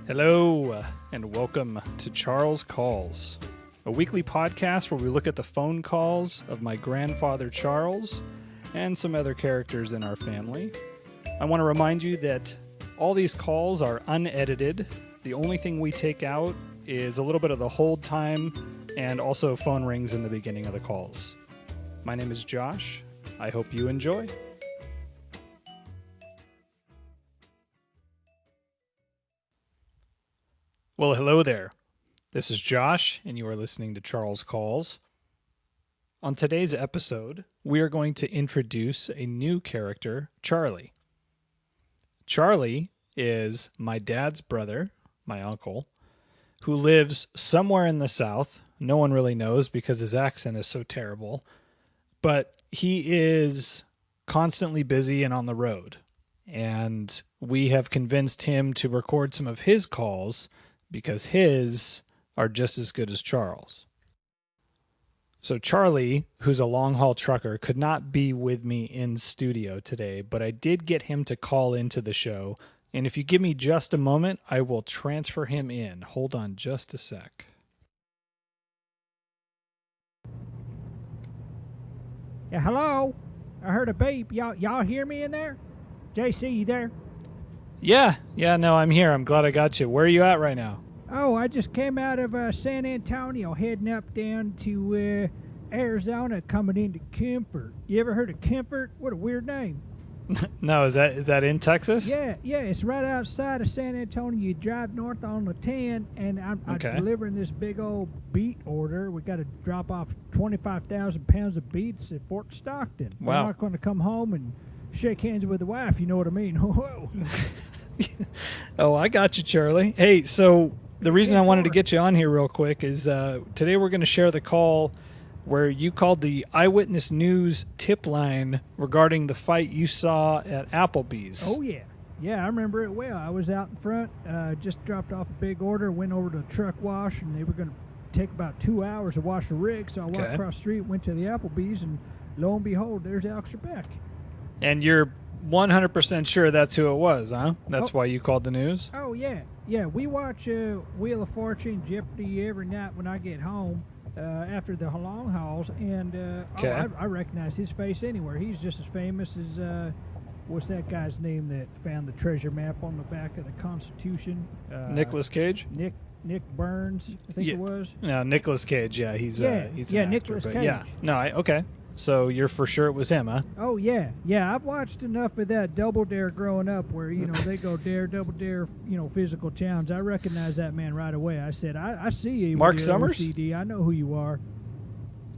Hello, and welcome to Charles Calls, a weekly podcast where we look at the phone calls of my grandfather Charles and some other characters in our family. I want to remind you that all these calls are unedited. The only thing we take out is a little bit of the hold time and also phone rings in the beginning of the calls. My name is Josh. I hope you enjoy. Well, hello there. This is Josh, and you are listening to Charles Calls. On today's episode, we are going to introduce a new character, Charlie. Charlie is my dad's brother, my uncle, who lives somewhere in the South. No one really knows because his accent is so terrible. But he is constantly busy and on the road. And we have convinced him to record some of his calls because his are just as good as Charles. So Charlie, who's a long-haul trucker, could not be with me in studio today, but I did get him to call into the show. And if you give me just a moment, I will transfer him in. Hold on just a sec. Yeah, hello? I heard a beep. Y'all hear me in there? JC, you there? Yeah, no, I'm here. I'm glad I got you. Where are you at right now? Oh, I just came out of San Antonio, heading up down to Arizona, coming into Comfort. You ever heard of Comfort? What a weird name. No, is that in Texas? Yeah, it's right outside of San Antonio. You drive north on the 10, and I'm delivering this big old beet order. We got to drop off 25,000 pounds of beets at Fort Stockton. Wow. I'm not going to come home and shake hands with the wife, you know what I mean? Whoa. Oh, I got you, Charlie. Hey, so the reason I wanted to get you on here real quick is today we're going to share the call where you called the Eyewitness News tip line regarding the fight you saw at Applebee's. Oh, yeah. Yeah, I remember it well. I was out in front, just dropped off a big order, went over to the truck wash, and they were going to take about 2 hours to wash the rig. So I walked across the street, went to the Applebee's, and lo and behold, there's Alex Trebek. And you're 100% sure that's who it was, huh? That's why you called the news? Oh, yeah. Yeah, we watch Wheel of Fortune, Jeopardy every night when I get home after the long hauls, and I recognize his face anywhere. He's just as famous as, what's that guy's name that found the treasure map on the back of the Constitution? Nicolas Cage? Nick Burns, I think it was. No, Nicolas Cage, yeah. He's an actor, Nicolas Cage. Yeah, no, okay. So you're for sure it was him, huh? Oh, yeah. Yeah, I've watched enough of that Double Dare growing up where, they go dare, double dare, physical challenge. I recognize that man right away. I said, I see you. Mark Summers? OCD. I know who you are.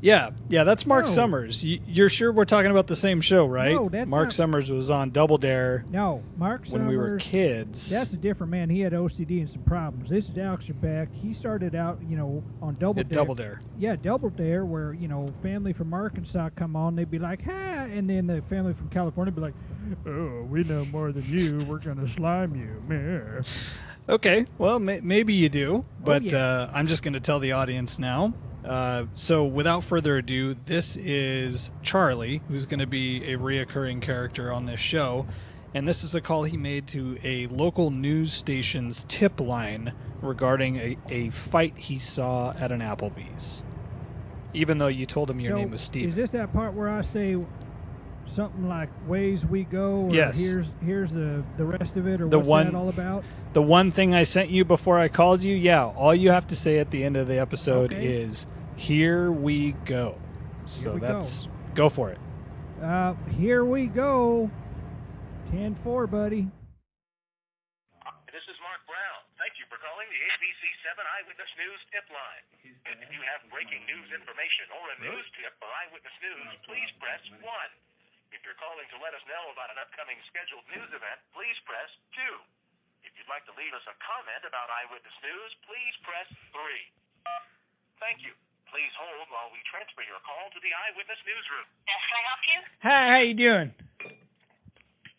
Yeah, that's Mark Summers. You're sure we're talking about the same show, right? No, that's Mark not... Summers was on Double Dare. No, Mark Summers. When we were kids. That's a different man. He had OCD and some problems. This is Alex Trebek. He started out, on Double Dare. Double Dare. Yeah, Double Dare, where, family from Arkansas come on. They'd be like, ha! And then the family from California would be like, oh, we know more than you. We're going to slime you. Meh. Okay, well, maybe you do, but I'm just going to tell the audience now. So without further ado, this is Charlie, who's going to be a reoccurring character on this show. And this is a call he made to a local news station's tip line regarding a fight he saw at an Applebee's. Even though you told him your name was Steve. Is this that part where I say something like ways we go? Or yes. Here's the rest of it, or what's that all about? The one thing I sent you before I called you, all you have to say at the end of the episode is, here we go. So go for it. Here we go. 10-4, buddy. This is Mark Brown. Thank you for calling the ABC7 Eyewitness News tip line. If you have breaking news information or a news tip for Eyewitness News, please press 1. If you're calling to let us know about an upcoming scheduled news event, please press 2. If you'd like to leave us a comment about Eyewitness News, please press 3. Thank you. Please hold while we transfer your call to the Eyewitness Newsroom. Yes, can I help you? Hi, how you doing?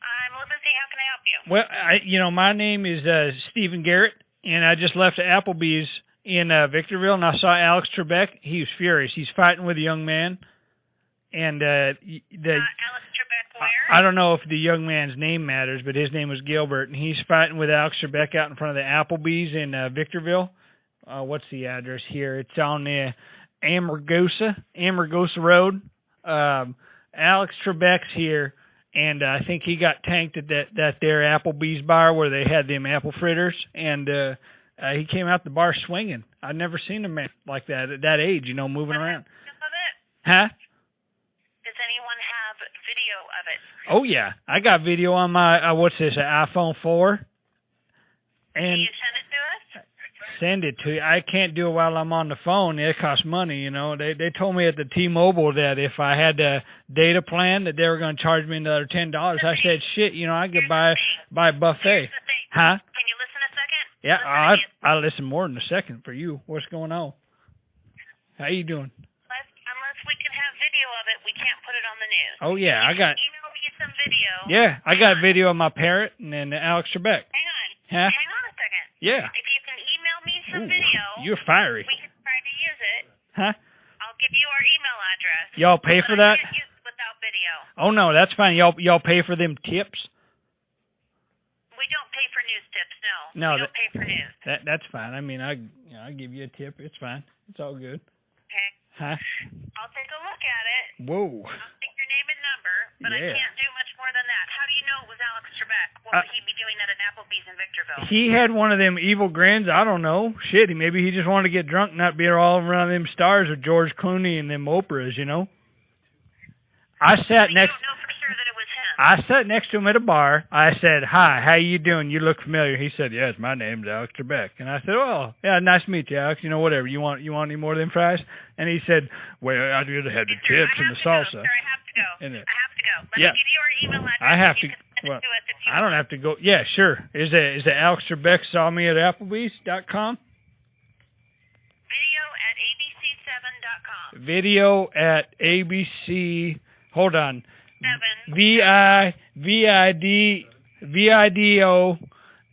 I'm Elizabeth. How can I help you? Well, my name is Stephen Garrett, and I just left Applebee's in Victorville, and I saw Alex Trebek. He was furious. He's fighting with a young man, and Alex Trebek, I don't know if the young man's name matters, but his name was Gilbert, and he's fighting with Alex Trebek out in front of the Applebee's in Victorville. What's the address here? It's on the Amargosa Road. Alex Trebek's here, and I think he got tanked at that there Applebee's bar where they had them apple fritters, and he came out the bar swinging. I'd never seen a man like that at that age, moving around. Huh? Does anyone have video of it? Oh, yeah. I got video on my, what's this, an iPhone 4. Can And you send it to us? send it to you. I can't do it while I'm on the phone. It costs money, They told me at the T-Mobile that if I had the data plan that they were going to charge me another $10. I said, shit, I could buy a buffet. Here's the thing. Huh? Can you listen a second? Yeah, Listen I listen more than a second for you. What's going on? How you doing? Unless we can have video of it, we can't put it on the news. Oh, yeah, I got... Email me some video. Yeah, I got video of my parrot and then Alex Trebek. Hang on. Huh? Hang on a second. Yeah. If you can email me some Ooh, video, you're fiery. we can try to use it. Huh? I'll give you our email address. Y'all pay for but that? I can't use it without video. Oh, no, that's fine. Y'all pay for them tips? We don't pay for news tips, no. No, We don't pay for news. That's fine. I mean, I'll give you a tip. It's fine. It's all good. Okay. Huh? I'll take a look at it. Whoa. I'll take your name and number, but I Yeah. can't do much more than that. How do you know it was Alex Trebek? What would he be doing at an Applebee's in Victorville? He had one of them evil grins. I don't know. Shit, maybe he just wanted to get drunk and not be all around them stars with George Clooney and them Oprahs, I sat next... You don't know for sure that it was him. I sat next to him at a bar. I said, "Hi, how you doing? You look familiar." He said, "Yes, my name's Alex Trebek." And I said, "Oh, yeah, nice to meet you, Alex. Whatever. You want any more of them fries?" And he said, "Well, I just had the chips and the salsa." Sir, I have to go. And I have to go. Let yeah. me give you our email address. I have You to. can send Well, it to us if you I don't have to go. Yeah, sure. Is it Alex Trebek saw me at Applebee's.com? Video at abc7.com. Video at ABC. Hold on. 7. VIDO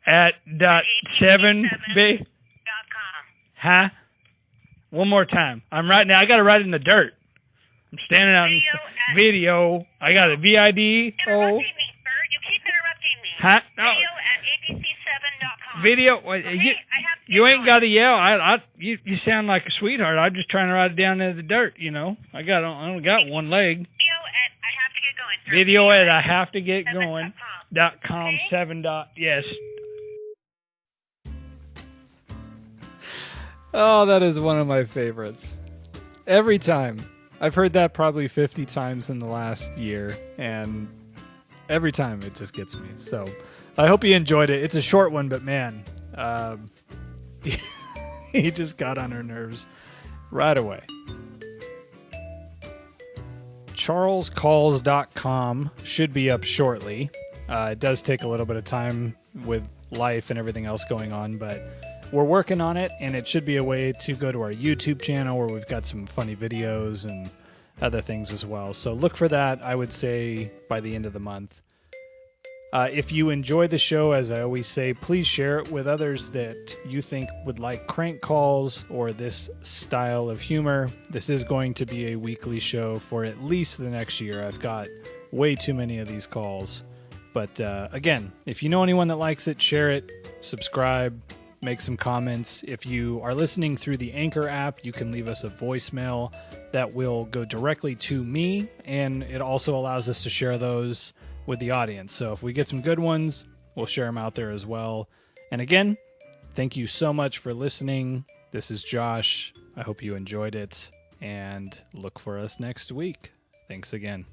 at .7 B. .com. Huh? One more time. I'm writing. I got to write in the dirt. I'm standing out in video. I got a VIDO. Interrupting me, sir. You keep interrupting me. Huh? No. Video at abc7.com. Video. Okay, I have to You get ain't got to yell. You sound like a sweetheart. I'm just trying to write it down in the dirt. I only got one leg. Video at I have to get going, sir. Video at I have to get going. .com 7. Yes. Oh, that is one of my favorites. Every time. I've heard that probably 50 times in the last year, and every time it just gets me. So I hope you enjoyed it. It's a short one, but man, he just got on her nerves right away. CharlesCalls.com should be up shortly. It does take a little bit of time with life and everything else going on, but we're working on it, and it should be a way to go to our YouTube channel where we've got some funny videos and other things as well. So look for that, I would say, by the end of the month. If you enjoy the show, as I always say, please share it with others that you think would like crank calls or this style of humor. This is going to be a weekly show for at least the next year. I've got way too many of these calls. But again, if you know anyone that likes it, share it, subscribe, make some comments. If you are listening through the Anchor app, you can leave us a voicemail that will go directly to me, and it also allows us to share those with the audience. So if we get some good ones, we'll share them out there as well. And again, thank you so much for listening. This is Josh. I hope you enjoyed it, and look for us next week. Thanks again.